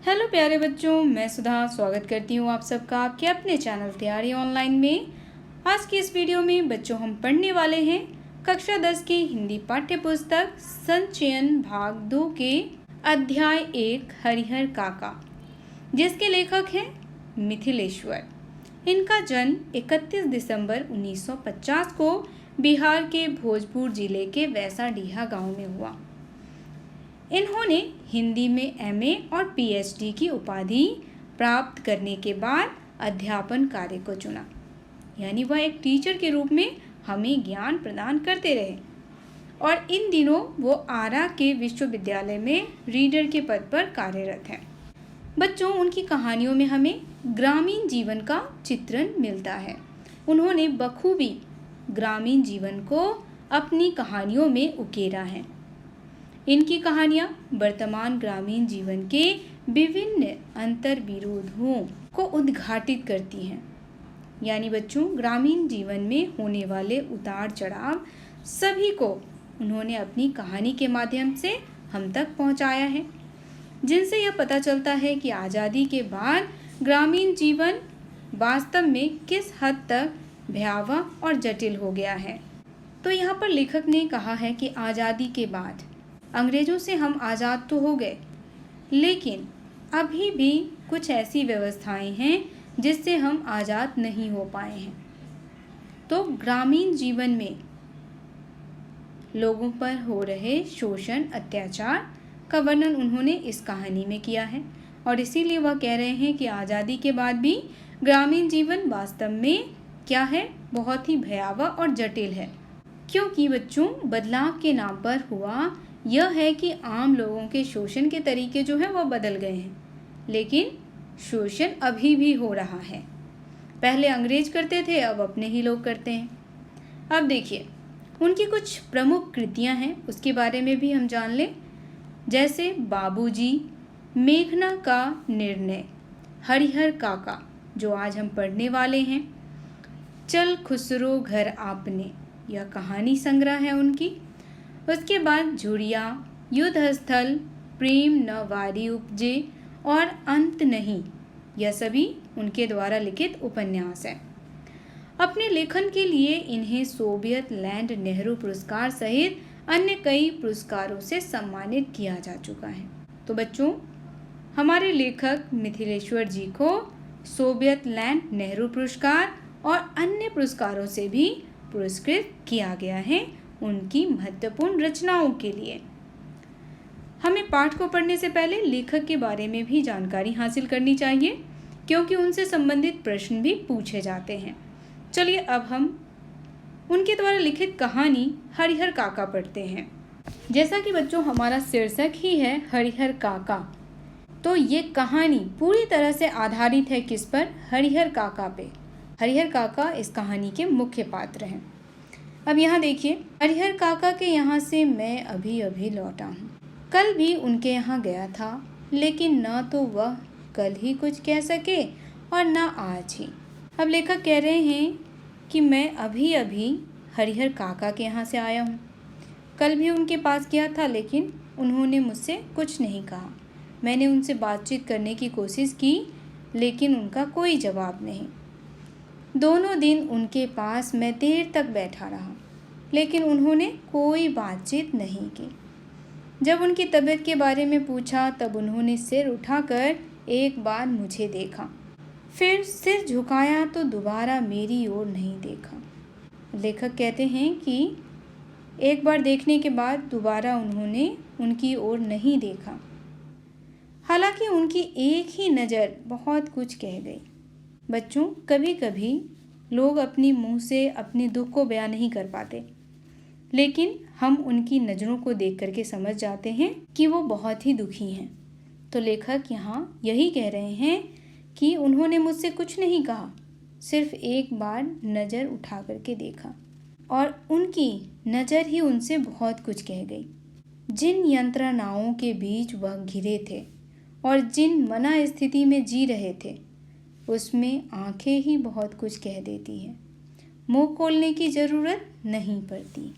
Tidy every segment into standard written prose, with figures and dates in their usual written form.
Hello प्यारे बच्चों, मैं सुधा स्वागत करती हूँ आप सबका आपके अपने चैनल तैयारी ऑनलाइन में। आज की इस वीडियो में बच्चों हम पढ़ने वाले हैं कक्षा 10 की हिंदी पाठ्य पुस्तक संचयन भाग 2 के अध्याय 1 हरिहर काका, जिसके लेखक हैं मिथिलेश्वर। इनका जन्म 31 दिसंबर 1950 को बिहार के भोजपुर जिले के वैसाडीहा गांव में हुआ। इन्होंने हिंदी में एमए और पीएचडी की उपाधि प्राप्त करने के बाद अध्यापन कार्य को चुना, यानी वह एक टीचर के रूप में हमें ज्ञान प्रदान करते रहे और इन दिनों वो आरा के विश्वविद्यालय में रीडर के पद पर कार्यरत हैं। बच्चों, उनकी कहानियों में हमें ग्रामीण जीवन का चित्रण मिलता है। उन्होंने बखूबी ग्रामीण जीवन को अपनी कहानियों में उकेरा है। इनकी कहानियाँ वर्तमान ग्रामीण जीवन के विभिन्न अंतर विरोधों को उद्घाटित करती हैं। यानी बच्चों, ग्रामीण जीवन में होने वाले उतार चढ़ाव सभी को उन्होंने अपनी कहानी के माध्यम से हम तक पहुंचाया है, जिनसे यह पता चलता है कि आज़ादी के बाद ग्रामीण जीवन वास्तव में किस हद तक भयावह और जटिल हो गया है। तो यहाँ पर लेखक ने कहा है कि आज़ादी के बाद अंग्रेज़ों से हम आज़ाद तो हो गए, लेकिन अभी भी कुछ ऐसी व्यवस्थाएं हैं जिससे हम आज़ाद नहीं हो पाए हैं। तो ग्रामीण जीवन में लोगों पर हो रहे शोषण अत्याचार का वर्णन उन्होंने इस कहानी में किया है और इसीलिए वह कह रहे हैं कि आज़ादी के बाद भी ग्रामीण जीवन वास्तव में क्या है, बहुत ही भयावह और जटिल है। क्योंकि बच्चों, बदलाव के नाम पर हुआ यह है कि आम लोगों के शोषण के तरीके जो हैं वह बदल गए हैं, लेकिन शोषण अभी भी हो रहा है। पहले अंग्रेज करते थे, अब अपने ही लोग करते हैं। अब देखिए, उनकी कुछ प्रमुख कृतियां हैं, उसके बारे में भी हम जान लें। जैसे बाबूजी, मेघना का निर्णय, हरिहर काका जो आज हम पढ़ने वाले हैं, चल खुसरो घर आपने, यह कहानी संग्रह है उनकी। उसके बाद झुरिया, युद्ध स्थल, प्रेम न वारी उपजे और अंत नहीं, यह सभी उनके द्वारा लिखित उपन्यास हैं। अपने लेखन के लिए इन्हें सोवियत लैंड नेहरू पुरस्कार सहित अन्य कई पुरस्कारों से सम्मानित किया जा चुका है। तो बच्चों, हमारे लेखक मिथिलेश्वर जी को सोवियत लैंड नेहरू पुरस्कार और अन्य पुरस्कारों से भी पुरस्कृत किया गया है उनकी महत्वपूर्ण रचनाओं के लिए। हमें पाठ को पढ़ने से पहले लेखक के बारे में भी जानकारी हासिल करनी चाहिए, क्योंकि उनसे संबंधित प्रश्न भी पूछे जाते हैं। चलिए अब हम उनके द्वारा लिखित कहानी हरिहर काका पढ़ते हैं। जैसा कि बच्चों हमारा शीर्षक ही है हरिहर काका, तो ये कहानी पूरी तरह से आधारित है किस पर? हरिहर काका पे। हरिहर काका इस कहानी के मुख्य पात्र हैं। अब यहाँ देखिए, हरिहर काका के यहाँ से मैं अभी अभी लौटा हूँ। कल भी उनके यहाँ गया था, लेकिन न तो वह कल ही कुछ कह सके और न आज ही। अब लेखक कह रहे हैं कि मैं अभी अभी हरिहर काका के यहाँ से आया हूँ। कल भी उनके पास गया था, लेकिन उन्होंने मुझसे कुछ नहीं कहा। मैंने उनसे बातचीत करने की कोशिश की, लेकिन उनका कोई जवाब नहीं। दोनों दिन उनके पास मैं देर तक बैठा रहा, लेकिन उन्होंने कोई बातचीत नहीं की। जब उनकी तबीयत के बारे में पूछा, तब उन्होंने सिर उठाकर एक बार मुझे देखा, फिर सिर झुकाया तो दोबारा मेरी ओर नहीं देखा। लेखक कहते हैं कि एक बार देखने के बाद दोबारा उन्होंने उनकी ओर नहीं देखा। हालांकि उनकी एक ही नज़र बहुत कुछ कह गई। बच्चों, कभी कभी लोग अपनी मुंह से अपने दुख को बयां नहीं कर पाते, लेकिन हम उनकी नज़रों को देख करके समझ जाते हैं कि वो बहुत ही दुखी हैं। तो लेखक यहाँ यही कह रहे हैं कि उन्होंने मुझसे कुछ नहीं कहा, सिर्फ एक बार नज़र उठा करके देखा और उनकी नज़र ही उनसे बहुत कुछ कह गई। जिन यंत्रणाओं के बीच वह घिरे थे और जिन मना स्थिति में जी रहे थे, उसमें आंखें ही बहुत कुछ कह देती हैं, मुंह खोलने की ज़रूरत नहीं पड़ती।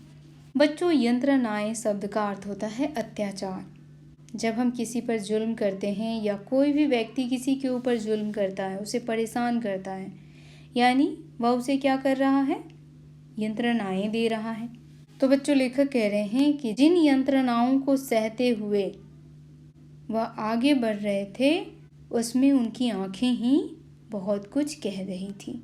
बच्चों, यंत्रणाएं शब्द का अर्थ होता है अत्याचार। जब हम किसी पर जुल्म करते हैं या कोई भी व्यक्ति किसी के ऊपर जुल्म करता है, उसे परेशान करता है, यानी वह उसे क्या कर रहा है? यंत्रणाएं दे रहा है। तो बच्चों, लेखक कह रहे हैं कि जिन यंत्रणाओं को सहते हुए वह आगे बढ़ रहे थे, उसमें उनकी आंखें ही बहुत कुछ कह रही थी।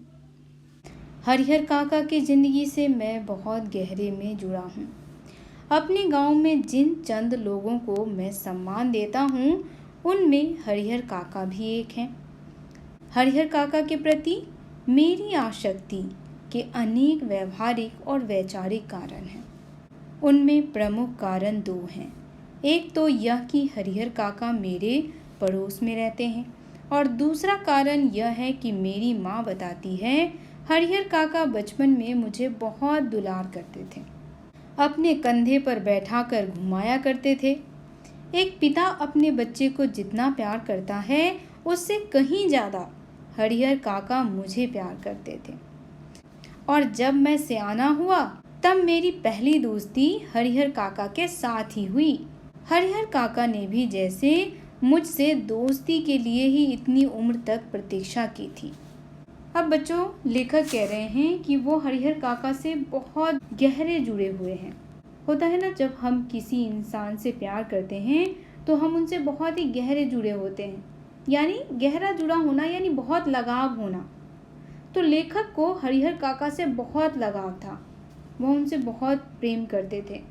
हरिहर काका की जिंदगी से मैं बहुत गहरे में जुड़ा हूँ। अपने गांव में जिन चंद लोगों को मैं सम्मान देता हूँ, उनमें हरिहर काका भी एक हैं। हरिहर काका के प्रति मेरी आसक्ति के अनेक व्यवहारिक और वैचारिक कारण हैं। उनमें प्रमुख कारण दो हैं। एक तो यह कि हरिहर काका मेरे पड़ोस में रहते हैं, और दूसरा कारण यह है कि मेरी माँ बताती है हरिहर काका बचपन में मुझे बहुत दुलार करते थे, अपने कंधे पर बैठाकर घुमाया करते थे। एक पिता अपने बच्चे को जितना प्यार करता है, उससे कहीं ज़्यादा हरिहर काका मुझे प्यार करते थे। और जब मैं सियाना हुआ, तब मेरी पहली दोस्ती हरिहर काका के साथ ही हुई। हरिहर काका ने भी जैसे मुझसे दोस्ती के लिए ही इतनी उम्र तक प्रतीक्षा की थी। अब बच्चों, लेखक कह रहे हैं कि वो हरिहर काका से बहुत गहरे जुड़े हुए हैं। होता है ना, जब हम किसी इंसान से प्यार करते हैं तो हम उनसे बहुत ही गहरे जुड़े होते हैं, यानी गहरा जुड़ा होना यानी बहुत लगाव होना। तो लेखक को हरिहर काका से बहुत लगाव था, वह उनसे बहुत प्रेम करते थे।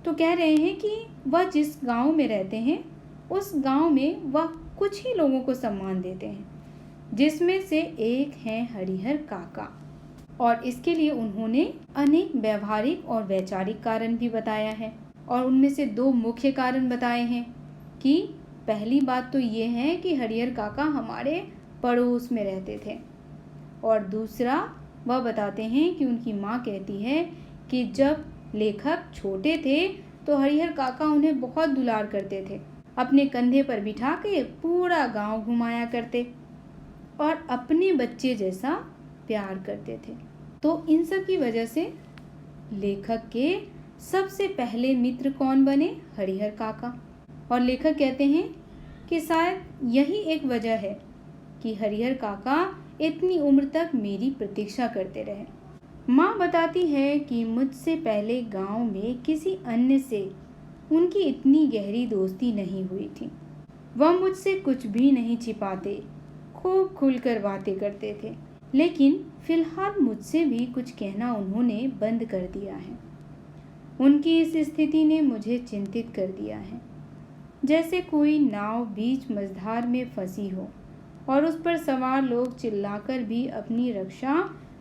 तो कह रहे हैं कि वह जिस गांव में रहते हैं, उस गांव में वह कुछ ही लोगों को सम्मान देते हैं, जिसमें से एक हैं हरिहर काका। और इसके लिए उन्होंने अनेक व्यवहारिक और वैचारिक कारण भी बताया है, और उनमें से दो मुख्य कारण बताए हैं कि पहली बात तो ये है कि हरिहर काका हमारे पड़ोस में रहते थे, और दूसरा वह बताते हैं कि उनकी माँ कहती है कि जब लेखक छोटे थे तो हरिहर काका उन्हें बहुत दुलार करते थे, अपने कंधे पर बिठा के पूरा गांव घुमाया करते और अपने बच्चे जैसा प्यार करते थे। तो इन सब की वजह से लेखक के सबसे पहले मित्र कौन बने? हरिहर काका। और लेखक कहते हैं कि शायद यही एक वजह है कि हरिहर काका इतनी उम्र तक मेरी प्रतीक्षा करते रहे। माँ बताती है कि मुझसे पहले गांव में किसी अन्य से उनकी इतनी गहरी दोस्ती नहीं हुई थी। वह मुझसे कुछ भी नहीं छिपाते, खूब खुलकर बातें करते थे, लेकिन फिलहाल मुझसे भी कुछ कहना उन्होंने बंद कर दिया है। उनकी इस स्थिति ने मुझे चिंतित कर दिया है, जैसे कोई नाव बीच मझधार में फंसी हो और उस पर सवार लोग चिल्लाकर भी अपनी रक्षा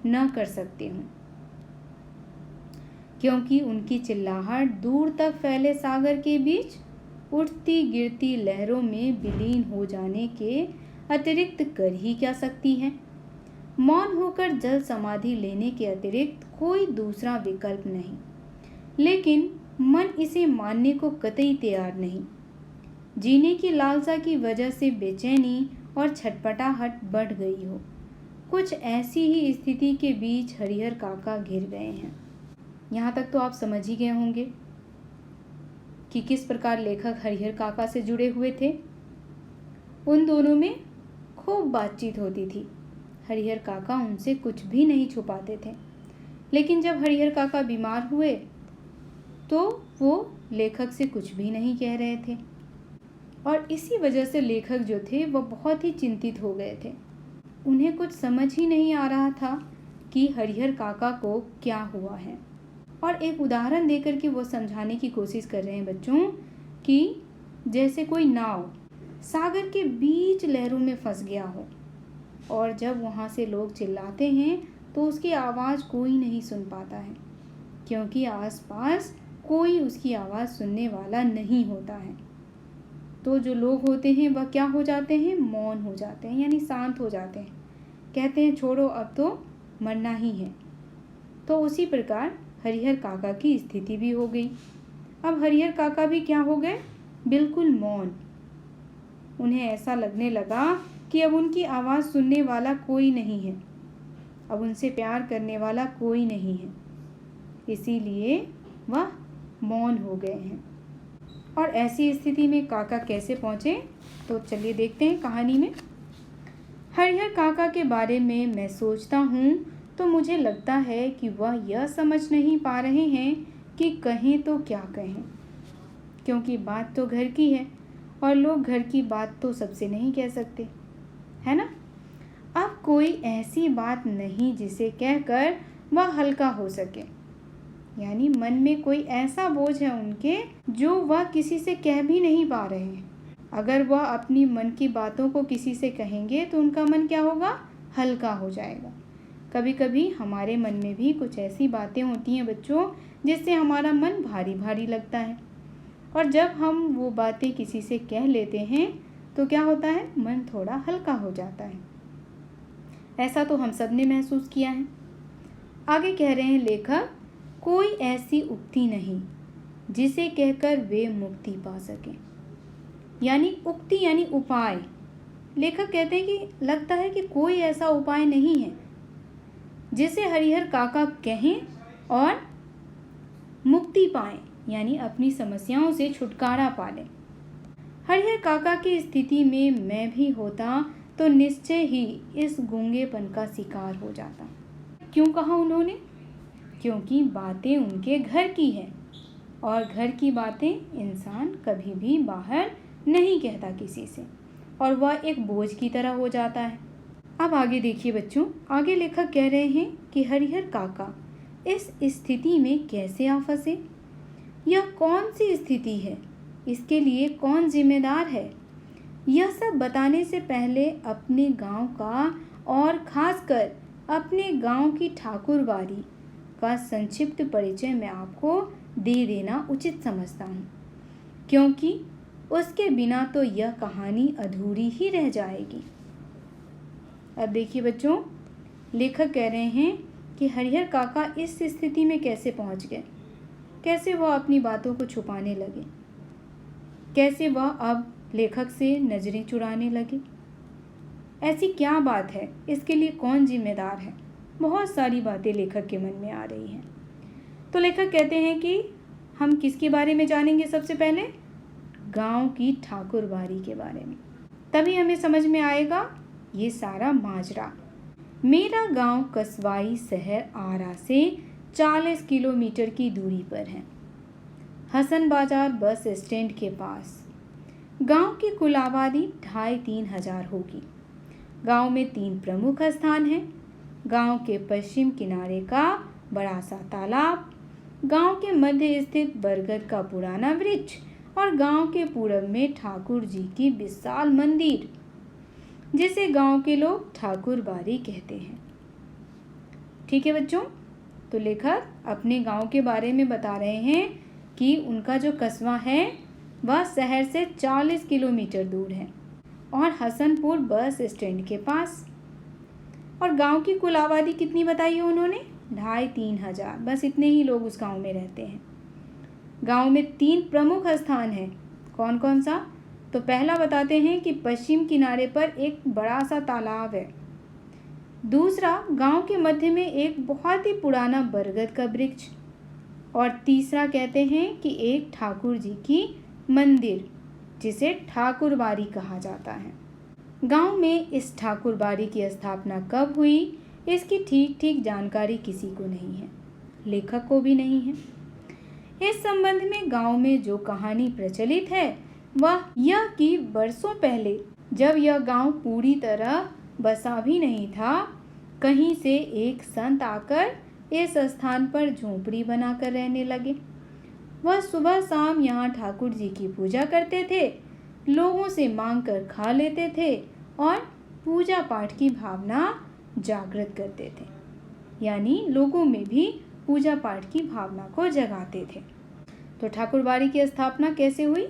न कर सकते हों, क्योंकि उनकी चिल्लाहट दूर तक फैले सागर के बीच उठती गिरती लहरों में विलीन हो जाने के अतिरिक्त कर ही क्या सकती है। मौन होकर जल समाधि लेने के अतिरिक्त कोई दूसरा विकल्प नहीं, लेकिन मन इसे मानने को कतई तैयार नहीं। जीने की लालसा की वजह से बेचैनी और छटपटाहट बढ़ गई हो, कुछ ऐसी ही स्थिति के बीच हरिहर काका घिर गए हैं। यहाँ तक तो आप समझ ही गए होंगे कि किस प्रकार लेखक हरिहर काका से जुड़े हुए थे। उन दोनों में खूब बातचीत होती थी। हरिहर काका उनसे कुछ भी नहीं छुपाते थे, लेकिन जब हरिहर काका बीमार हुए तो वो लेखक से कुछ भी नहीं कह रहे थे, और इसी वजह से लेखक जो थे वह बहुत ही चिंतित हो गए थे। उन्हें कुछ समझ ही नहीं आ रहा था कि हरिहर काका को क्या हुआ है। और एक उदाहरण देकर के वो समझाने की कोशिश कर रहे हैं बच्चों कि जैसे कोई नाव सागर के बीच लहरों में फंस गया हो, और जब वहाँ से लोग चिल्लाते हैं तो उसकी आवाज़ कोई नहीं सुन पाता है, क्योंकि आसपास कोई उसकी आवाज़ सुनने वाला नहीं होता है। तो जो लोग होते हैं वह क्या हो जाते हैं? मौन हो जाते हैं, यानी शांत हो जाते हैं, कहते हैं छोड़ो अब तो मरना ही है। तो उसी प्रकार हरिहर काका की स्थिति भी हो गई। अब हरिहर काका भी क्या हो गए? बिल्कुल मौन। उन्हें ऐसा लगने लगा कि अब उनकी आवाज़ सुनने वाला कोई नहीं है, अब उनसे प्यार करने वाला कोई नहीं है, इसीलिए वह मौन हो गए हैं। और ऐसी स्थिति में काका कैसे पहुँचे, तो चलिए देखते हैं कहानी में। हरिहर काका के बारे में मैं सोचता हूँ तो मुझे लगता है कि वह यह समझ नहीं पा रहे हैं कि कहें तो क्या कहें, क्योंकि बात तो घर की है और लोग घर की बात तो सबसे नहीं कह सकते, है ना। अब कोई ऐसी बात नहीं जिसे कहकर वह हल्का हो सके, यानी मन में कोई ऐसा बोझ है उनके जो वह किसी से कह भी नहीं पा रहे हैं। अगर वह अपनी मन की बातों को किसी से कहेंगे तो उनका मन क्या होगा, हल्का हो जाएगा। कभी कभी हमारे मन में भी कुछ ऐसी बातें होती हैं बच्चों, जिससे हमारा मन भारी भारी लगता है, और जब हम वो बातें किसी से कह लेते हैं तो क्या होता है, मन थोड़ा हल्का हो जाता है। ऐसा तो हम सब ने महसूस किया है। आगे कह रहे हैं लेखक, कोई ऐसी उक्ति नहीं जिसे कहकर वे मुक्ति पा सकें। यानी उक्ति यानी उपाय। लेखक कहते हैं कि लगता है कि कोई ऐसा उपाय नहीं है जिसे हरिहर काका कहें और मुक्ति पाएं, यानी अपनी समस्याओं से छुटकारा पा लें। हरिहर काका की स्थिति में मैं भी होता तो निश्चय ही इस गूंगेपन का शिकार हो जाता। क्यों कहा उन्होंने? क्योंकि बातें उनके घर की है और घर की बातें इंसान कभी भी बाहर नहीं कहता किसी से, और वह एक बोझ की तरह हो जाता है। अब आगे देखिए बच्चों, आगे लेखक कह रहे हैं कि हरिहर काका इस स्थिति में कैसे आ फंसे। यह कौन सी स्थिति है, इसके लिए कौन जिम्मेदार है, यह सब बताने से पहले अपने गांव का और खासकर अपने गांव की ठाकुरबाड़ी का संक्षिप्त परिचय मैं आपको दे देना उचित समझता हूँ, क्योंकि उसके बिना तो यह कहानी अधूरी ही रह जाएगी। अब देखिए बच्चों, लेखक कह रहे हैं कि हरिहर काका इस स्थिति में कैसे पहुँच गए, कैसे वह अपनी बातों को छुपाने लगे, कैसे वह अब लेखक से नजरें चुराने लगे। ऐसी क्या बात है, इसके लिए कौन जिम्मेदार है। बहुत सारी बातें लेखक के मन में आ रही हैं। तो लेखक कहते हैं कि हम किसके बारे में जानेंगे, सबसे पहले गांव की ठाकुरबाड़ी के बारे में। तभी हमें समझ में आएगा ये सारा माजरा। मेरा गांव कसवाई शहर आरा से 40 किलोमीटर की दूरी पर है, हसन बाजार बस स्टैंड के पास। गांव की कुल आबादी 2,500-3 हजार होगी। गांव में 3 प्रमुख स्थान हैं। गांव के पश्चिम किनारे का बड़ा सा तालाब, गांव के मध्य स्थित बरगद का पुराना वृक्ष और गांव के पूरब में ठाकुर जी की विशाल मंदिर, जिसे गांव के लोग ठाकुरबाड़ी कहते हैं। ठीक है बच्चों, तो लेखक अपने गांव के बारे में बता रहे हैं कि उनका जो कस्बा है वह शहर से 40 किलोमीटर दूर है और हसनपुर बस स्टैंड के पास। और गांव की कुल आबादी कितनी बताई है उन्होंने, 2,500-3 हजार, बस इतने ही लोग उस गांव में रहते हैं। गांव में 3 प्रमुख स्थान हैं। कौन कौन सा? तो पहला बताते हैं कि पश्चिम किनारे पर एक बड़ा सा तालाब है। दूसरा, गांव के मध्य में एक बहुत ही पुराना बरगद का वृक्ष, और तीसरा कहते हैं कि एक ठाकुर जी की मंदिर, जिसे ठाकुरबाड़ी कहा जाता है। गांव में इस ठाकुरबाड़ी की स्थापना कब हुई, इसकी ठीक ठीक जानकारी किसी को नहीं है, लेखक को भी नहीं है। इस संबंध में गांव में जो कहानी प्रचलित है वह यह कि वर्षों पहले, जब यह गांव पूरी तरह बसा भी नहीं था, कहीं से एक संत आकर इस स्थान पर झोंपड़ी बनाकर रहने लगे। वह सुबह शाम यहाँ ठाकुर जी की पूजा करते थे, लोगों से मांग कर खा लेते थे और पूजा पाठ की भावना जागृत करते थे, यानी लोगों में भी पूजा पाठ की भावना को जगाते थे। तो ठाकुरबाड़ी की स्थापना कैसे हुई?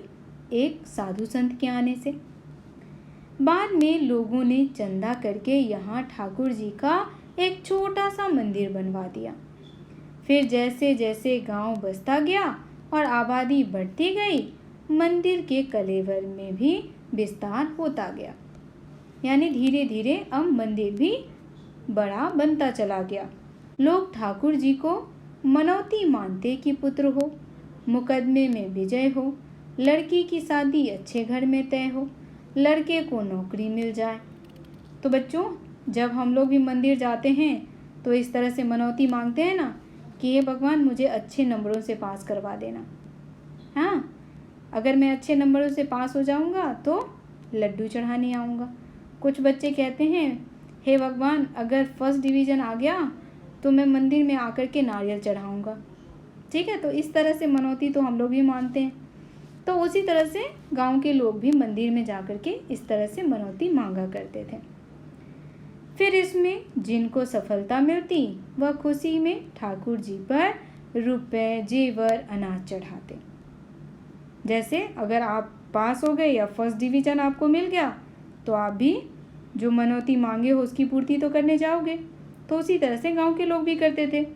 एक साधु संत के आने से। बाद में लोगों ने चंदा करके यहाँ ठाकुर जी का एक छोटा सा मंदिर बनवा दिया। फिर जैसे जैसे गांव बसता गया और आबादी बढ़ती गई, मंदिर के कलेवर में भी विस्तार होता गया, यानी धीरे धीरे अब मंदिर भी बड़ा बनता चला गया। लोग ठाकुर जी को मनौती मानते कि पुत्र हो, मुकदमे में विजय हो, लड़की की शादी अच्छे घर में तय हो, लड़के को नौकरी मिल जाए। तो बच्चों, जब हम लोग भी मंदिर जाते हैं तो इस तरह से मनौती मांगते हैं ना कि हे भगवान, मुझे अच्छे नंबरों से पास करवा देना। हाँ, अगर मैं अच्छे नंबरों से पास हो जाऊंगा तो लड्डू चढ़ाने आऊँगा। कुछ बच्चे कहते हैं, हे भगवान, अगर फर्स्ट डिवीज़न आ गया तो मैं मंदिर में आकर के नारियल चढ़ाऊँगा। ठीक है, तो इस तरह से मनौती तो हम लोग भी मानते हैं। तो उसी तरह से गांव के लोग भी मंदिर में जाकर के इस तरह से मनौती मांगा करते थे। फिर इसमें जिनको सफलता मिलती वह खुशी में ठाकुर जी पर रुपए, जेवर, अनाज चढ़ाते। जैसे अगर आप पास हो गए या फर्स्ट डिवीज़न आपको मिल गया तो आप भी जो मनौती मांगे हो उसकी पूर्ति तो करने जाओगे। तो उसी तरह से गांव के लोग भी करते थे।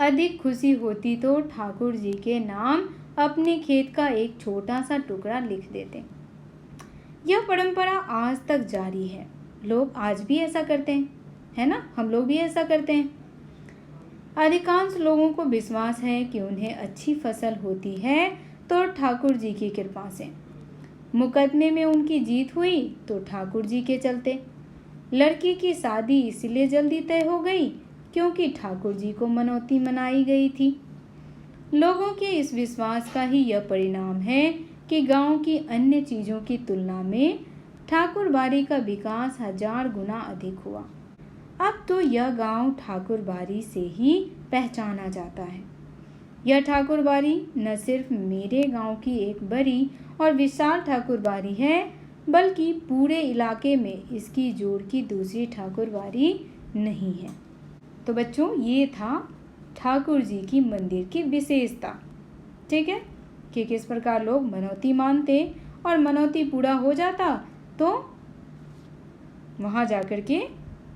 अधिक खुशी होती तो ठाकुर जी के नाम अपने खेत का एक छोटा सा टुकड़ा लिख देते। यह परंपरा आज तक जारी है। लोग आज भी ऐसा करते हैं, है ना? हम लोग भी ऐसा करते हैं। अधिकांश लोगों को विश्वास है कि उन्हें अच्छी फसल होती है तो ठाकुर जी की कृपा से। मुकदमे में उनकी जीत हुई तो ठाकुर जी के चलते। लड़की की शादी इसलिए जल्दी तय हो गई क्योंकि ठाकुर जी को मनौती मनाई गई थी। लोगों के इस विश्वास का ही यह परिणाम है कि गांव की अन्य चीज़ों की तुलना में ठाकुरबाड़ी का विकास 1000 गुना अधिक हुआ। अब तो यह गांव ठाकुरबाड़ी से ही पहचाना जाता है। यह ठाकुरबाड़ी न सिर्फ मेरे गांव की एक बड़ी और विशाल ठाकुरबाड़ी है, बल्कि पूरे इलाके में इसकी जोड़ की दूसरी ठाकुरबाड़ी नहीं है। तो बच्चों, ये था ठाकुर जी की मंदिर की विशेषता। ठीक है, कि किस प्रकार लोग मनौती मानते और मनौती पूरा हो जाता तो वहाँ जाकर के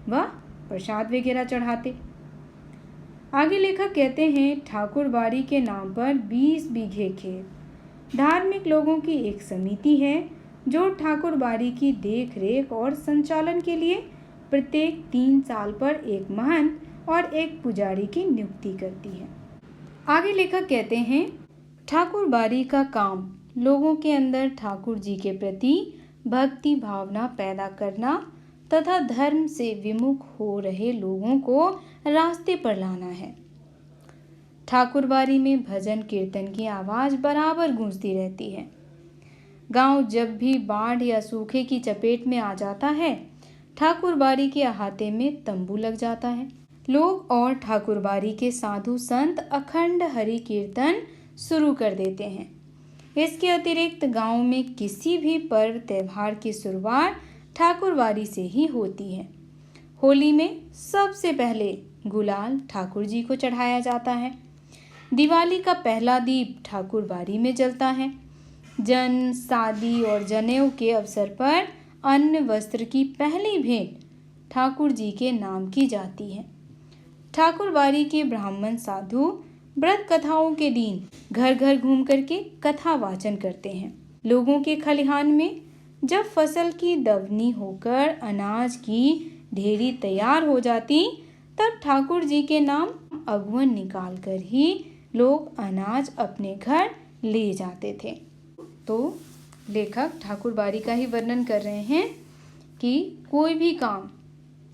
वह प्रसाद वगैरह चढ़ाते। आगे लेखक कहते हैं, ठाकुरबाड़ी के नाम पर 20 बीघे खेत। धार्मिक लोगों की एक समिति है जो ठाकुरबाड़ी की देख रेख और संचालन के लिए प्रत्येक 3 साल पर एक महंत और एक पुजारी की नियुक्ति करती है। आगे लेखक कहते हैं, ठाकुरबाड़ी का काम लोगों के अंदर ठाकुर जी के प्रति भक्ति भावना पैदा करना तथा धर्म से विमुख हो रहे लोगों को रास्ते पर लाना है। ठाकुरबाड़ी में भजन कीर्तन की आवाज़ बराबर गूंजती रहती है। गांव जब भी बाढ़ या सूखे की चपेट में आ जाता है, ठाकुरबाड़ी के अहाते में तंबू लग जाता है। लोग और ठाकुरबाड़ी के साधु संत अखंड हरि कीर्तन शुरू कर देते हैं। इसके अतिरिक्त गांव में किसी भी पर्व त्यौहार की शुरुआत ठाकुरबाड़ी से ही होती है। होली में सबसे पहले गुलाल ठाकुर जी को चढ़ाया जाता है। दिवाली का पहला दीप ठाकुरबाड़ी में जलता है। जन्म, शादी और जनेऊ के अवसर पर अन्न वस्त्र की पहली भेंट ठाकुर जी के नाम की जाती है। ठाकुरबाड़ी के ब्राह्मण साधु व्रत कथाओं के दिन घर घर घूम करके कथा वाचन करते हैं। लोगों के खलिहान में जब फसल की दवनी होकर अनाज की ढेरी तैयार हो जाती, तब ठाकुर जी के नाम अगुवन निकाल कर ही लोग अनाज अपने घर ले जाते थे। तो लेखक ठाकुरबाड़ी का ही वर्णन कर रहे हैं कि कोई भी काम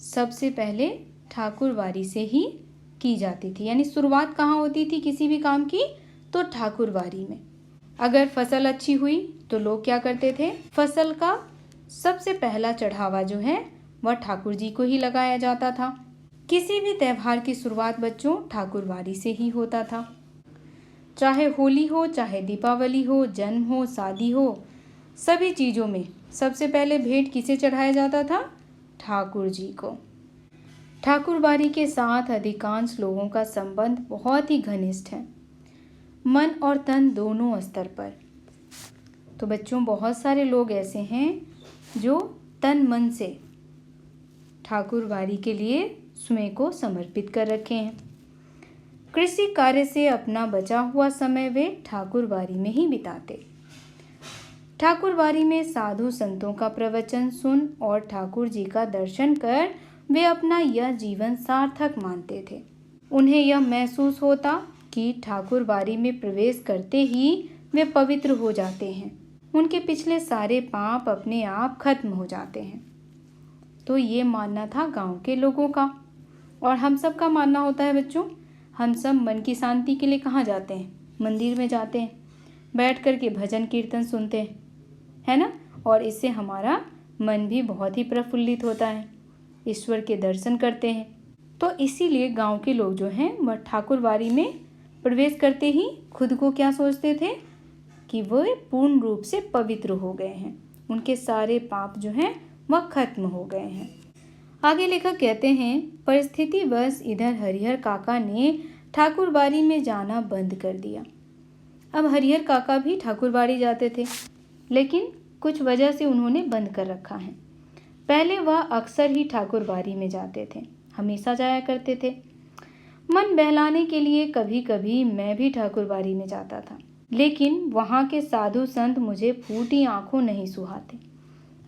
सबसे पहले ठाकुरबाड़ी से ही की जाती थी। यानी शुरुआत कहाँ होती थी किसी भी काम की? तो ठाकुरबाड़ी में। अगर फसल अच्छी हुई तो लोग क्या करते थे? फसल का सबसे पहला चढ़ावा जो है वह ठाकुर जी को ही लगाया जाता था। किसी भी त्यौहार की शुरुआत बच्चों ठाकुरबाड़ी से ही होता था। चाहे होली हो, चाहे दीपावली हो, जन्म हो, शादी हो, सभी चीज़ों में सबसे पहले भेंट किसे चढ़ाया जाता था? ठाकुर जी को। ठाकुरबाड़ी के साथ अधिकांश लोगों का संबंध बहुत ही घनिष्ठ है, मन और तन दोनों स्तर पर। तो बच्चों, बहुत सारे लोग ऐसे हैं जो तन मन से ठाकुरबाड़ी के लिए स्वयं को समर्पित कर रखे हैं। कृषि कार्य से अपना बचा हुआ समय वे ठाकुरबाड़ी में ही बिताते। ठाकुरबाड़ी में साधु संतों का प्रवचन सुन और ठाकुर जी का दर्शन कर वे अपना यह जीवन सार्थक मानते थे। उन्हें यह महसूस होता कि ठाकुरबाड़ी में प्रवेश करते ही वे पवित्र हो जाते हैं, उनके पिछले सारे पाप अपने आप खत्म हो जाते हैं। तो ये मानना था गांव के लोगों का, और हम सब का मानना होता है बच्चों। हम सब मन की शांति के लिए कहाँ जाते हैं? मंदिर में जाते हैं, बैठ कर के भजन कीर्तन सुनते हैं, है ना। और इससे हमारा मन भी बहुत ही प्रफुल्लित होता है, ईश्वर के दर्शन करते हैं। तो इसीलिए गांव के लोग जो हैं वह ठाकुरबाड़ी में प्रवेश करते ही खुद को क्या सोचते थे कि वह पूर्ण रूप से पवित्र हो गए हैं, उनके सारे पाप जो हैं वह खत्म हो गए हैं। आगे लेखक कहते हैं, परिस्थितिवश इधर हरिहर काका ने ठाकुरबाड़ी में जाना बंद कर दिया। अब हरिहर काका भी ठाकुरबाड़ी जाते थे, लेकिन कुछ वजह से उन्होंने बंद कर रखा है। पहले वह अक्सर ही ठाकुरबाड़ी में जाते थे, हमेशा जाया करते थे। मन बहलाने के लिए कभी कभी मैं भी ठाकुरबाड़ी में जाता था, लेकिन वहाँ के साधु संत मुझे फूटी आंखों नहीं सुहाते।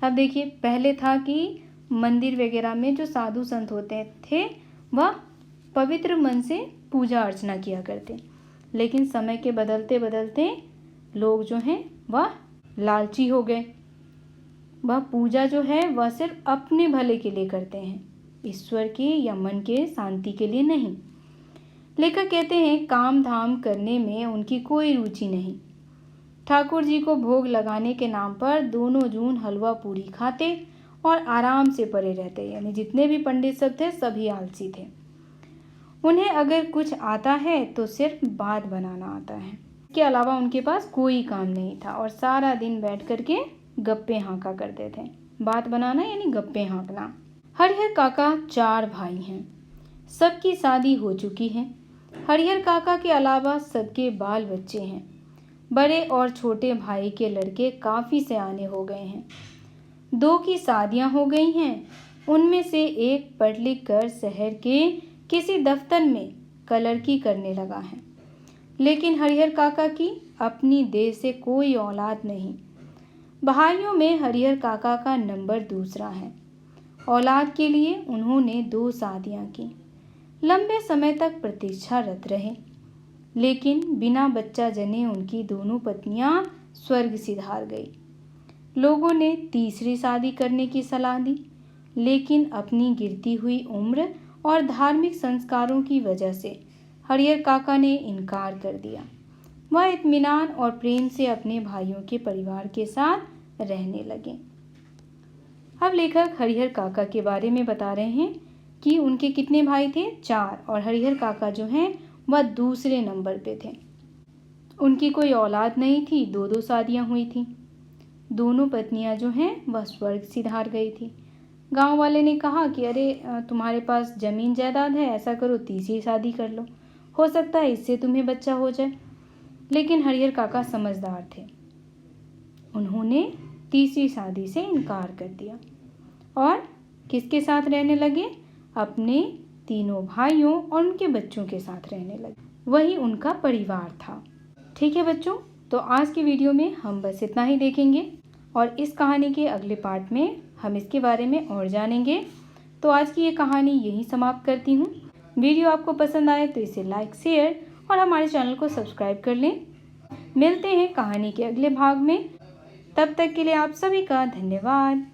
अब देखिए, पहले था कि मंदिर वगैरह में जो साधु संत होते थे वह पवित्र मन से पूजा अर्चना किया करते, लेकिन समय के बदलते बदलते लोग जो हैं वह लालची हो गए। वह पूजा जो है वह सिर्फ अपने भले के लिए करते हैं, ईश्वर के या मन के शांति के लिए नहीं। लेखक कहते हैं, काम धाम करने में उनकी कोई रुचि नहीं। ठाकुर जी को भोग लगाने के नाम पर दोनों जून हलवा पूरी खाते और आराम से पड़े रहते, यानी जितने भी पंडित सब थे सभी आलसी थे। उन्हें अगर कुछ आता है तो सिर्फ बात बनाना आता है, इसके अलावा उनके पास कोई काम नहीं था, और सारा दिन बैठ करके गप्पे हाँका करते थे। बात बनाना यानी गप्पे हाँकना। हरिहर काका 4 भाई हैं, सबकी शादी हो चुकी है। हरिहर काका के अलावा सबके बाल बच्चे हैं। बड़े और छोटे भाई के लड़के काफ़ी सयाने हो गए हैं, 2 की शादियां हो गई हैं। उनमें से एक पढ़ लिख कर शहर के किसी दफ्तर में क्लर्की करने लगा है, लेकिन हरिहर काका की अपनी देश से कोई औलाद नहीं। भाइयों में हरिहर काका का नंबर दूसरा है। औलाद के लिए उन्होंने 2 शादियां की, लंबे समय तक प्रतीक्षारत रहे, लेकिन बिना बच्चा जने उनकी दोनों पत्नियां स्वर्ग सिधार गई। लोगों ने तीसरी शादी करने की सलाह दी, लेकिन अपनी गिरती हुई उम्र और धार्मिक संस्कारों की वजह से हरिहर काका ने इनकार कर दिया। वह इत्मीनान और प्रेम से अपने भाइयों के परिवार के साथ रहने लगे। अब लेखक हरिहर काका के बारे में बता रहे हैं कि उनके कितने भाई थे? 4, और हरिहर काका जो हैं वह दूसरे नंबर पे थे। उनकी कोई औलाद नहीं थी, 2 शादियां हुई थी। दोनों पत्नियां जो हैं वह स्वर्ग सिधार गई थी। गांव वाले ने कहा कि अरे तुम्हारे पास जमीन जायदाद है, ऐसा करो तीसरी शादी कर लो, हो सकता है इससे तुम्हें बच्चा हो जाए। लेकिन हरिहर काका समझदार थे, उन्होंने तीसरी शादी से इनकार कर दिया और किसके साथ रहने लगे? अपने तीनों भाइयों और उनके बच्चों के साथ रहने लगे। वही उनका परिवार था। ठीक है बच्चों, तो आज की वीडियो में हम बस इतना ही देखेंगे, और इस कहानी के अगले पार्ट में हम इसके बारे में और जानेंगे। तो आज की ये कहानी यहीं समाप्त करती हूँ। वीडियो आपको पसंद आए तो इसे लाइक, शेयर और हमारे चैनल को सब्सक्राइब कर लें। मिलते हैं कहानी के अगले भाग में, तब तक के लिए आप सभी का धन्यवाद।